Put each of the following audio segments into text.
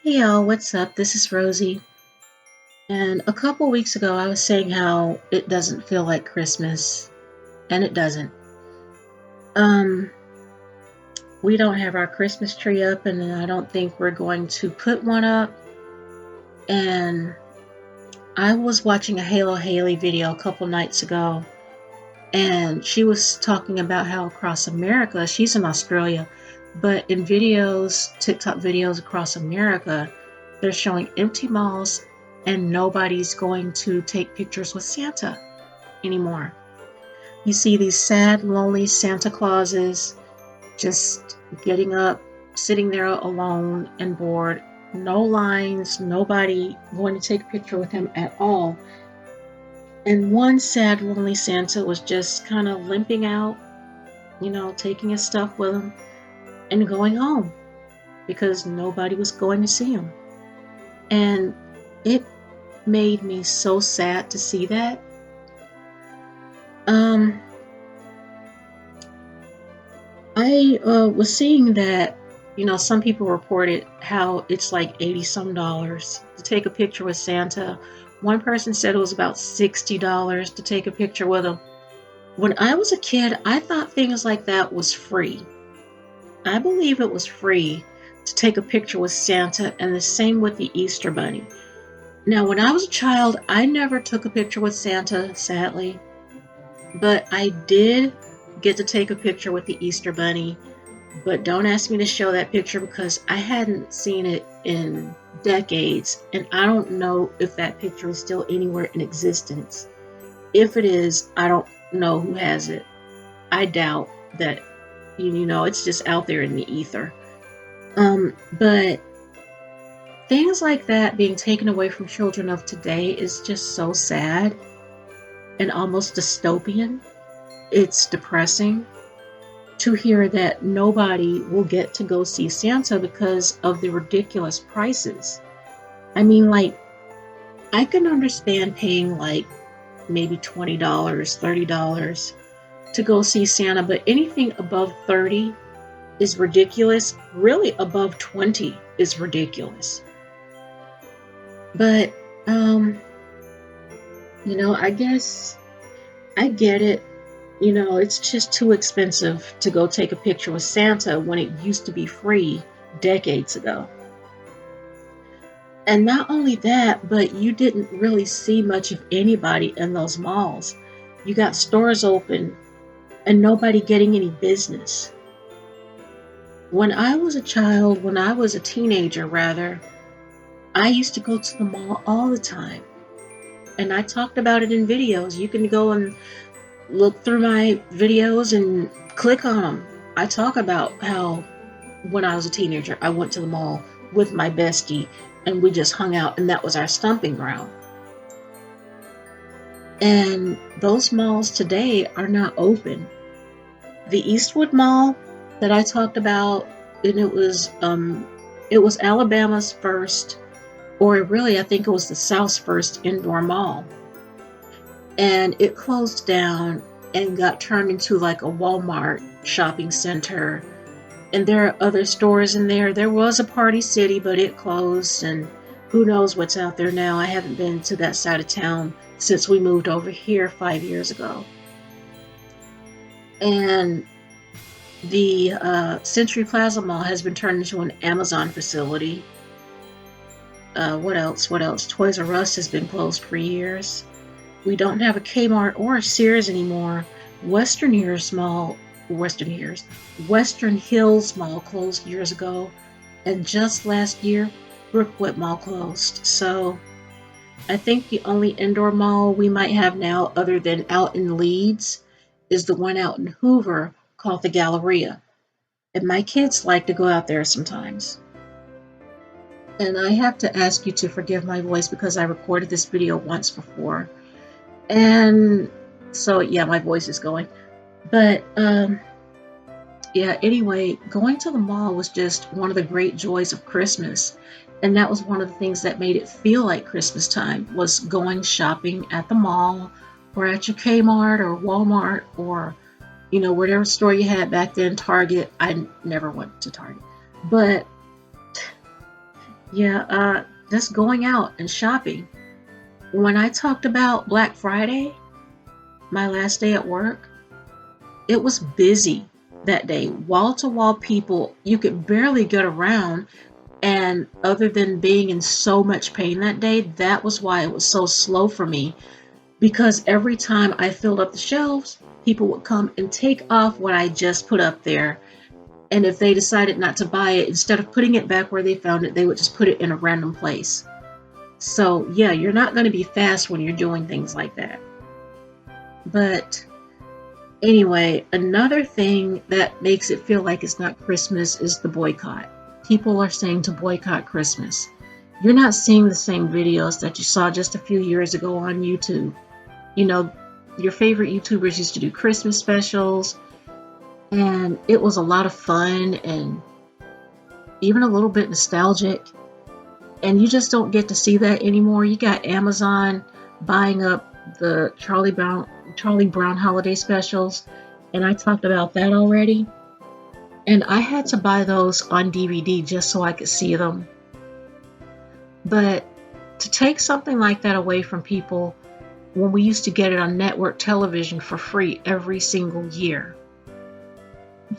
Hey y'all, what's up? This is Rosie. And a couple weeks ago, I was saying how it doesn't feel like Christmas, and it doesn't. Um, we don't have our Christmas tree up, and I don't think we're going to put one up. And I was watching a Halo Haley video a couple nights ago, and she was talking about how across America, she's in Australia, but in videos, TikTok videos across America, they're showing empty malls and nobody's going to take pictures with Santa anymore. You see these sad, lonely Santa Clauses just getting up, sitting there alone and bored. No lines, nobody going to take a picture with him at all. And one sad, lonely Santa was just kind of limping out, taking his stuff with him and going home because nobody was going to see him. And it made me so sad to see that. I was seeing that, some people reported how it's like 80 some dollars to take a picture with Santa. One person said it was about $60 to take a picture with him. When I was a kid, I thought things like that was free. I believe it was free to take a picture with Santa, and the same with the Easter Bunny. Now, when I was a child, I never took a picture with Santa, sadly, but I did get to take a picture with the Easter Bunny. But don't ask me to show that picture because I hadn't seen it in decades, and I don't know if that picture is still anywhere in existence. If it is, I don't know who has it. I doubt that, it's just out there in the ether. But things like that being taken away from children of today is just so sad and almost dystopian. It's depressing to hear that nobody will get to go see Santa because of the ridiculous prices. I mean, I can understand paying maybe $20, $30 to go see Santa, but anything above 30 is ridiculous. Really, above 20 is ridiculous. But, I guess I get it. It's just too expensive to go take a picture with Santa when it used to be free decades ago. And not only that, but you didn't really see much of anybody in those malls. You got stores open and nobody getting any business. When I was a teenager rather, I used to go to the mall all the time. And I talked about it in videos. You can go and look through my videos and click on them. I talk about how when I was a teenager, I went to the mall with my bestie and we just hung out, and that was our stomping ground. And those malls today are not open. The Eastwood Mall that I talked about, and it was Alabama's first, or really I think it was the South's first indoor mall. And it closed down and got turned into like a Walmart shopping center. And there are other stores in there. There was a Party City, but it closed, and who knows what's out there now. I haven't been to that side of town since we moved over here 5 years ago. And the Century Plaza Mall has been turned into an Amazon facility. What else? Toys R Us has been closed for years. We don't have a Kmart or a Sears anymore. Western Hills Mall closed years ago. And just last year, Brookwood Mall closed. So I think the only indoor mall we might have now, other than out in Leeds, is the one out in Hoover called the Galleria. And my kids like to go out there sometimes. And I have to ask you to forgive my voice because I recorded this video once before. And so, yeah, my voice is going. But, anyway, going to the mall was just one of the great joys of Christmas. And that was one of the things that made it feel like Christmas time, was going shopping at the mall or at your Kmart or Walmart or, whatever store you had back then, Target. I never went to Target. But Yeah, just going out and shopping. When I talked about Black Friday, my last day at work, it was busy that day. Wall to wall people, you could barely get around. And other than being in so much pain that day, that was why it was so slow for me. Because every time I filled up the shelves, people would come and take off what I just put up there. And if they decided not to buy it, instead of putting it back where they found it, they would just put it in a random place. So, yeah, you're not going to be fast when you're doing things like that. But anyway, another thing that makes it feel like it's not Christmas is the boycott. People are saying to boycott Christmas. You're not seeing the same videos that you saw just a few years ago on YouTube. You know, your favorite YouTubers used to do Christmas specials, and it was a lot of fun and even a little bit nostalgic. And you just don't get to see that anymore. You got Amazon buying up the Charlie Brown holiday specials, and I talked about that already. And I had to buy those on DVD just so I could see them. But to take something like that away from people when we used to get it on network television for free every single year,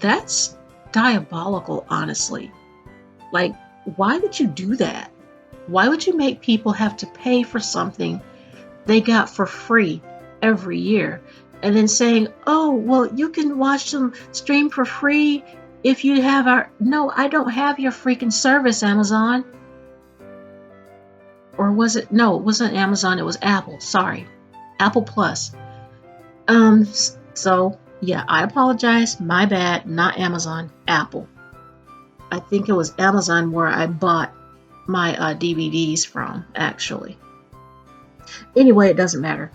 that's diabolical, honestly. Like, why would you do that? Why would you make people have to pay for something they got for free every year? And then saying, oh, well, you can watch them stream for free if you have our. No, I don't have your freaking service, Amazon. Or was it? No, it wasn't Amazon. It was Apple. Sorry. Apple Plus. So, yeah, I apologize. My bad. Not Amazon. Apple. I think it was Amazon where I bought my DVDs from, actually. Anyway, it doesn't matter.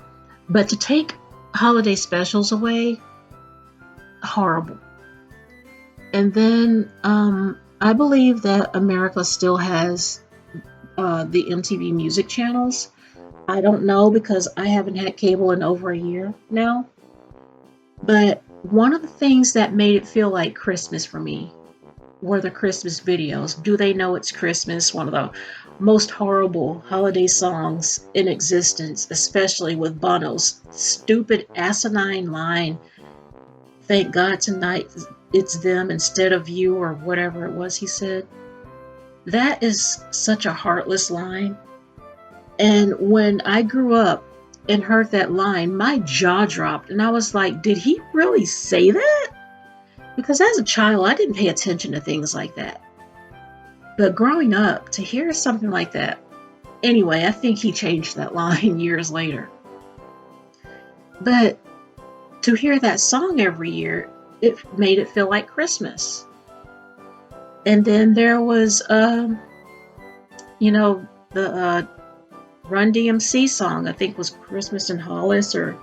But to take holiday specials away, horrible. And then I believe that America still has the MTV music channels. I don't know because I haven't had cable in over a year now. But one of the things that made it feel like Christmas for me were the Christmas videos. Do They Know It's Christmas? One of the most horrible holiday songs in existence, especially with Bono's stupid asinine line, "Thank God tonight it's them instead of you," or whatever it was he said. That is such a heartless line. And when I grew up and heard that line, my jaw dropped and I was like, did he really say that? Because as a child, I didn't pay attention to things like that. But growing up, to hear something like that, anyway, I think he changed that line years later. But to hear that song every year, it made it feel like Christmas. And then there was, the Run DMC song, I think was Christmas in Hollis or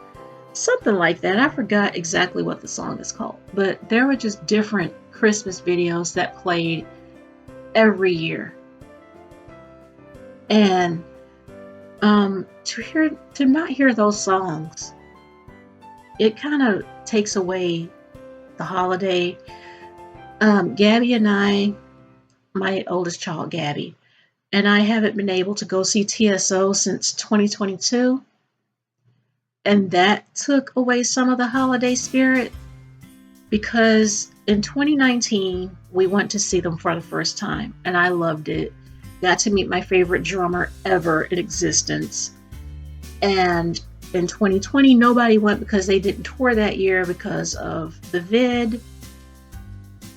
something like that. I forgot exactly what the song is called. But there were just different Christmas videos that played every year. And to not hear those songs, it kind of takes away the holiday. Gabby and I, my oldest child, Gabby, and I haven't been able to go see TSO since 2022. And that took away some of the holiday spirit because in 2019, we went to see them for the first time and I loved it. Got to meet my favorite drummer ever in existence. And in 2020, nobody went because they didn't tour that year because of the vid.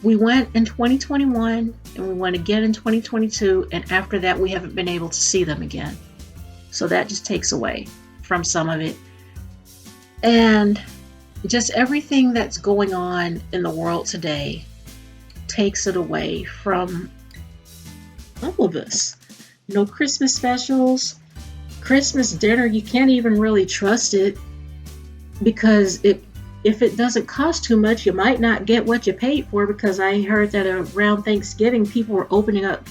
We went in 2021 and we went again in 2022, and after that we haven't been able to see them again. So that just takes away from some of it. And just everything that's going on in the world today takes it away from all of us. No Christmas specials, Christmas dinner, you can't even really trust it because if it doesn't cost too much, you might not get what you paid for, because I heard that around Thanksgiving, people were opening up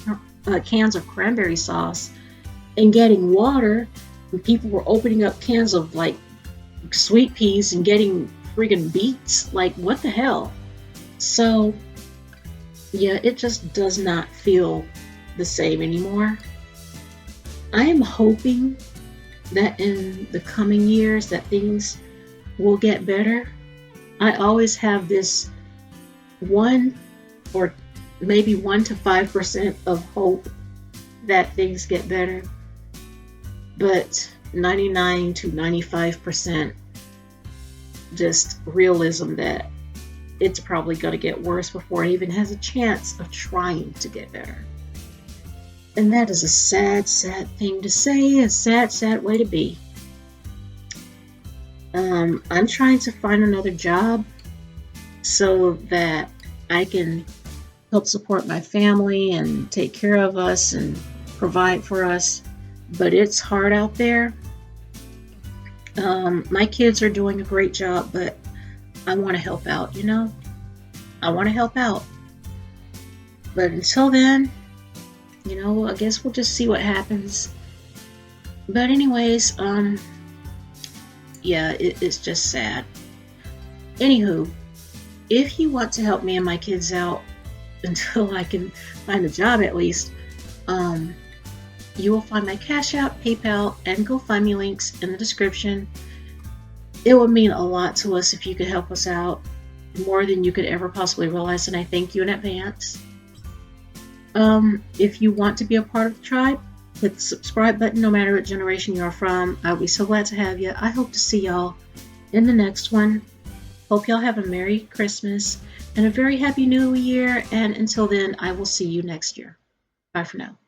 cans of cranberry sauce and getting water, and people were opening up cans of like sweet peas and getting friggin' beets. Like, what the hell? So, yeah, it just does not feel the same anymore. I am hoping that in the coming years that things will get better. I always have this 1 or maybe 1 to 5% of hope that things get better, but 99 to 95% just realism that it's probably going to get worse before it even has a chance of trying to get better. And that is a sad, sad thing to say, a sad, sad way to be. I'm trying to find another job so that I can help support my family and take care of us and provide for us. But it's hard out there. My kids are doing a great job, but I want to help out, you know? I want to help out. But until then, you know, I guess we'll just see what happens. But anyways, yeah, it's just sad. Anywho, if you want to help me and my kids out until I can find a job at least, you will find my Cash App, PayPal, and GoFundMe links in the description. It would mean a lot to us if you could help us out, more than you could ever possibly realize, and I thank you in advance. If you want to be a part of the tribe, hit the subscribe button no matter what generation you are from. I'll be so glad to have you. I hope to see y'all in the next one. Hope y'all have a Merry Christmas and a very Happy New Year, and until then, I will see you next year. Bye for now.